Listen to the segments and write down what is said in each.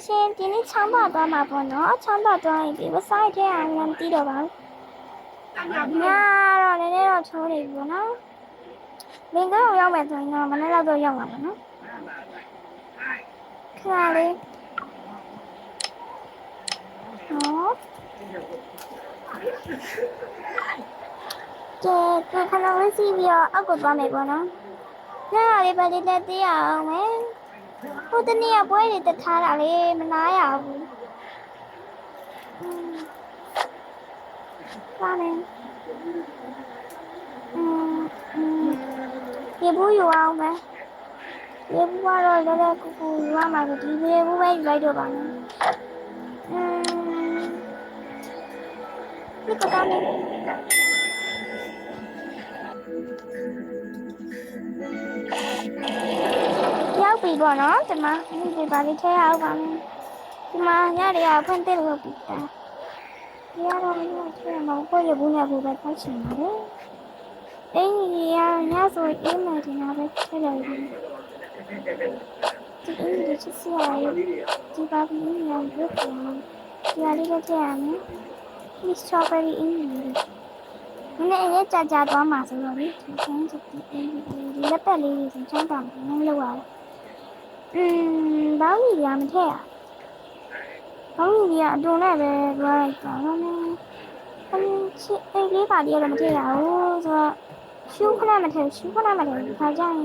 ရှင်ဒီနေ့ချောင်းပါသွားမှာပေါ့နော်ချောင်းပါသွားရင်ဒီဝဆိုင်ထဲအောင်လည်းမသိတော့ပါဘူးညာတော့နည်းနည်းတော့ချိုးနေပြီပေါ့နော်လင်ကတော့ရောက်မယ်ဆိုရင်တော့မနေ့လောက်တော့ရောက်မှာပေါ့နော်ခါလေးဟောကဲခဏလေးစီးပြီးတော့အောက်ကိုသွားမယ်ပေါ့နော်ညလေးပဲလေးလက်သေးရအောင်မယ်ဟိုတနေ့ကပွဲတွေတက်ထားတာလေမနာရဘူးသွားမယ်ရေဘူးယူအောင်မယ်ရေဘူးကတော့လည်းလည်းကူကူယူရမှာဆိုဒီရေဘူးပဲယူလိုက်တော့ပါမယ်ဒီကတော့လည်းရောက်ပြီပေါ့နော်ဒီမှာဒီပါလေးထဲအောင်ပါမယ်ဒီမှာညတွေကဖွင့်တဲ့လို့ပြီးတာဒီကတော့ထဲမှာကိုရဘူးနဲ့ဘူးပဲထောက်ချင်ပါတယ်အင်းကြီးကညဆိုအင်းမယ်ဒီနာပဲထဲတယ်ဒီအင်းကြီးချစ်စရာဒီပါပြီးညရုပ်ပြန်ဒီအလေးလေးထဲရမယ်ဒီစထရောဘယ်ရီအင်းကြီးနည်းနည်းကြာသွားမှာဆိုတော့ဒီချမ်းချစ်ဒီလက်ပတ်လေးတွေချမ်းပါမယ်နည်းလောက်အောင်ဘောင်းကြီးကမထည့်ရဘောင်းကြီးကအတုံနဲ့ပဲပြောလိုက်တာနော်ချစ်အိတ်လေးပါလေးတော့မထည့်ရဘူးဆိုတော့ရှူးခဏမထည့်ဒီခါကျရင်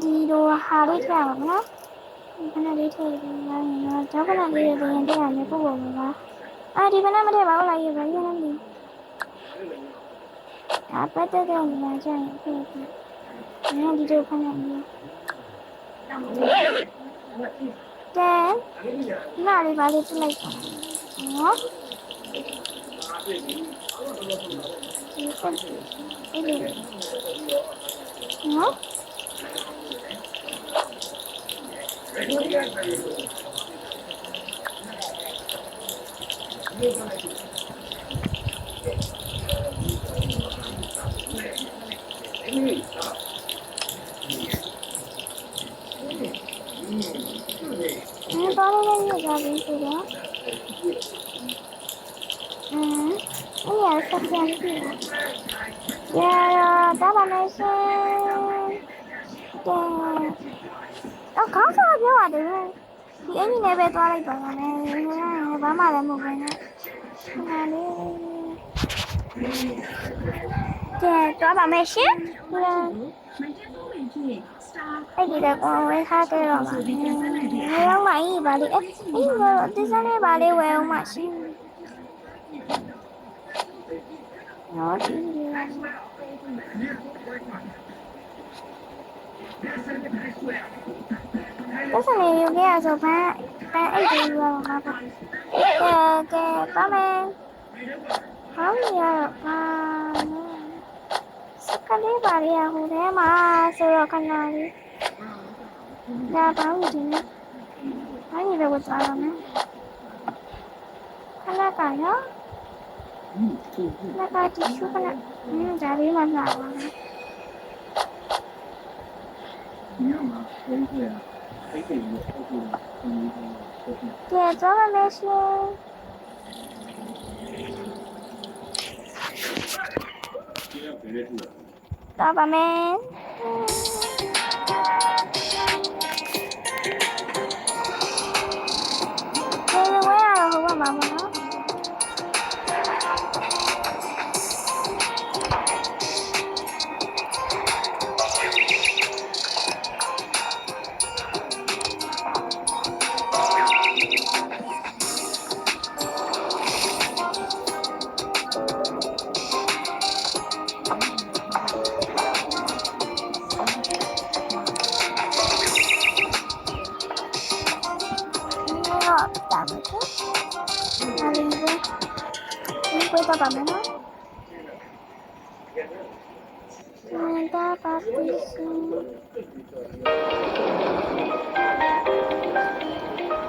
ဒီလိုဟာလေးထည့်ရပါမယ်နော်ခဏလေးထည့်ပြီးတော့ကြောက်ခဏလေးတွေရင်ထည့်ရမယ်ပို့ပေါ်မှာဒီဘက်နဲ့မထည့်ပါဘူးလားရေပဲရနေပြီပတ်တဲ့နေရာကျရင်ထည့်ပြီးဒီလိုခဏလေးကဲနားလေးပါလေးပြလိုက်ပါနော်ဒီဆက်အေးလေးနော်ဘာလို့လဲကြပြီဆိုတော့အဲ့ရဆက်ပြန်ပြီဒါပါမယ်ရှင်တော့ခေါင်းစားပြောရတယ်ဒီအင်းကြီးနဲ့ပဲသွားလိုက်ပါမယ်ဘာမှလည်းမဟုတ်ဘူးနဲ့ဟာလေသွားပါမယ်ရှင်အဲ့ဒီတော့ဝယ်ထားကြတော့ပါဝယ်အောင်မကြီးပါလေအဲ့ဒီစနေပါလေဝယ်အောင်မရှင်နော်ဒီတော့စနေရုံးရဆိုဖန်အဲ့ဒီရောမှာပါကဲပါမယ်ဟောင်းရစကလေးပါလေဟိုထဲမှာဆိုတော့ခဏလေးဒါပေါင်းဒီနေ့ဘာကြီးလဲဝတ်သွားရမယ်ခဏကရောခဏကတီရှူခဏဒါလေးမှလာပါမယ်ကဲတော့မမယ်ရှင်တော့ပါမယ်ဝယ်ရတော့ဟိုဘက်မှာပေါ့နော်ပါမယ်နော်ဒါပါပြီ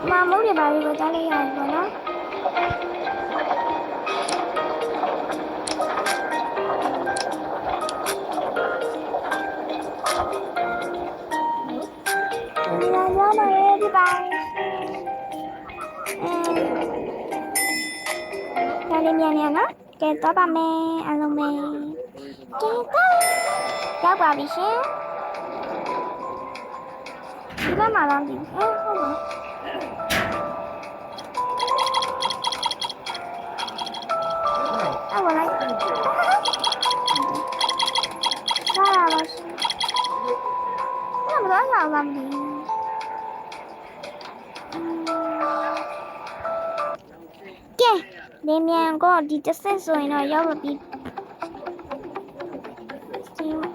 မမိုးတွေပါပြီးတော့ကြားလိုက်ရတယ်ပေါ့နော် ပါဒါလေးမြန်နေနော်ကဲတော့ပါမယ်အားလုံးပဲကဲတော့ရောက်ပါပြီရှင်ဒီဘက်မှာတော့ဒီဟုတ်ပါအဲ့ဝင်လိုက်စားရပါရှင်အဲ့မတော့လာပါမလို့ကဲနေမြန်ကိုဒီတစ်ဆက်ဆိုရင်တော့ရောက်ပြီဒီမှာ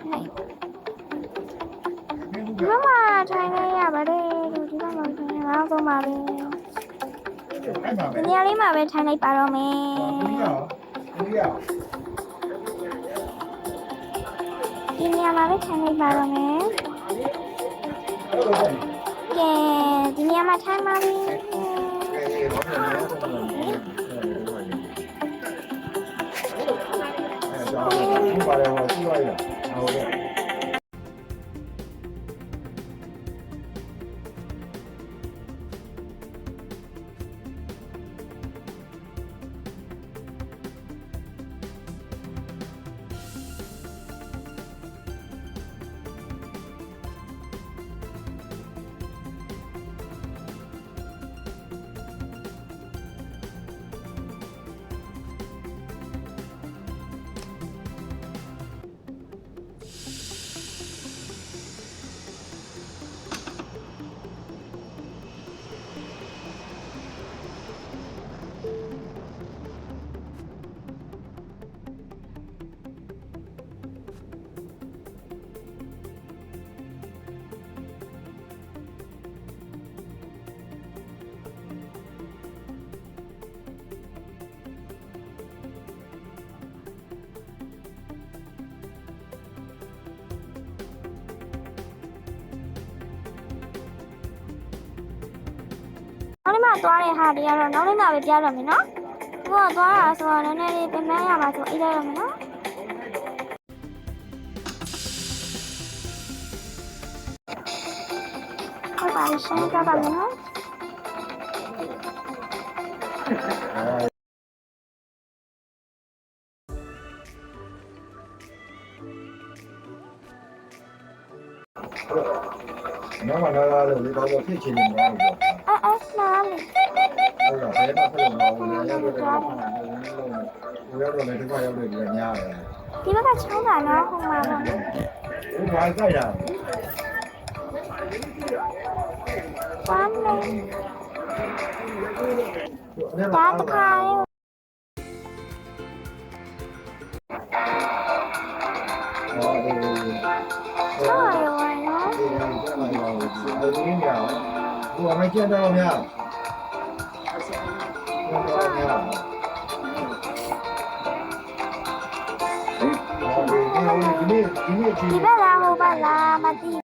ထိုင်နေရပါတယ်ဒီမှာထိုင်နေအောင်ဆုံးပါပဲဒီနေရာလေးမှာပဲထိုင်လိုက်ပါတော့မယ်ဒီနေရာမှာပဲထိုင်လိုက်ပါတော့မယ်ကဲဒီနေရာမှာထိုင်ပါပြီနောက်နေ့မှသွားတဲ့ဟာတွေကတော့နောက်နေ့မှပဲကြားရမယ်နော်။ကိုကသွားတာဆိုတော့နည်းနည်းလေးပြင်ပန်းရမှာဆိုအေးလိုက်ရမယ်နော်။ဟုတ်ပါပြီရှင်းကြပါမယ်နော်။နောက်မှလာလို့ဒီတော့ဖြစ်ချင်နေမှာပေါ့နားလေဟုတ်လားဘယ်မှာဖြစ်လို့မဟုတ်ဘူးလည်းရောက်တော့လည်းဒီကရောက်နေတယ်ညားတယ်ဒီဘက်ကချောင်းတာနော်ဟိုမှာပေါ့ဟိုဘာကြိုက်တာပန်းလေတာတခါလေးဟောဒီဆောရဝိုင်းနော်ဒီနေ့ညဟိုအမေကျန်တော့များဒီဘက်လားဟိုဘက်လားမသိ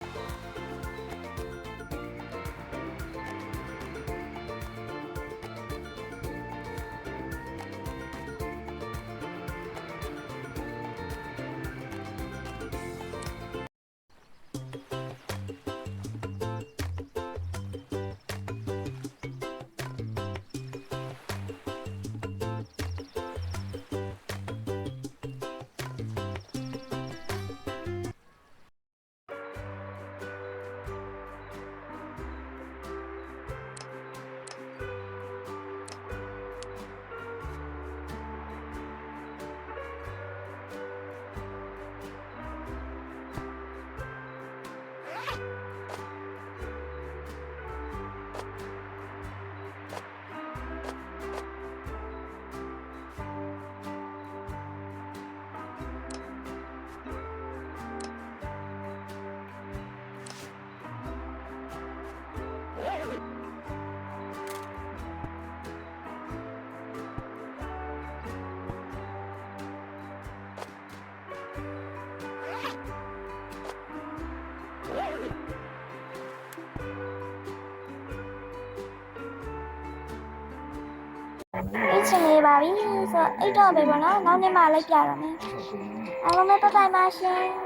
အချင်းလေးပါပြီဆိုတော့အိတ်တော့ပဲပေါ့နော်နောက်နေ့မှလိုက်ပြရမယ်အားလုံးပဲပတ်ပါပါရှင်